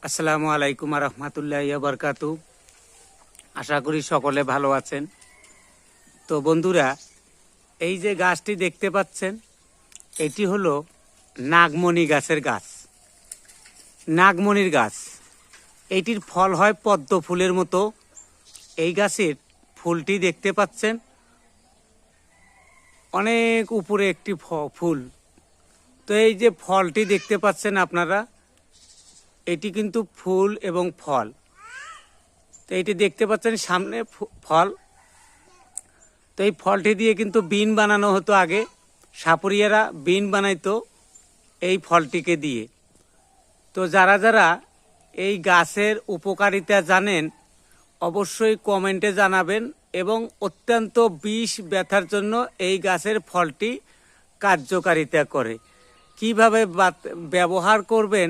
আসসালামু আলাইকুম রহমতুল্লাহ বরকাতু। আশা করি সকলে ভালো আছেন। তো বন্ধুরা, এই যে গাছটি দেখতে পাচ্ছেন, এটি হলো নাগমণি গাছের গাছ, নাগমণির গাছ। এইটির ফল হয় পদ্ম ফুলের মতো। এই গাছের ফুলটি দেখতে পাচ্ছেন, অনেক উপরে একটি ফুল। তো এই যে ফলটি দেখতে পাচ্ছেন আপনারা, এটি কিন্তু ফুল এবং ফল। তো এইটি দেখতে পাচ্ছেন সামনে ফল। তো এই ফলটি দিয়ে কিন্তু বিন বানানো হতো আগে, সাপুরিয়ারা বিন বানাইতো এই ফলটিকে দিয়ে। তো যারা যারা এই গাছের উপকারিতা জানেন অবশ্যই কমেন্টে জানাবেন, এবং অত্যন্ত বিষ ব্যথার জন্য এই গাছের ফলটি কার্যকারিতা করে। কিভাবে ব্যবহার করবেন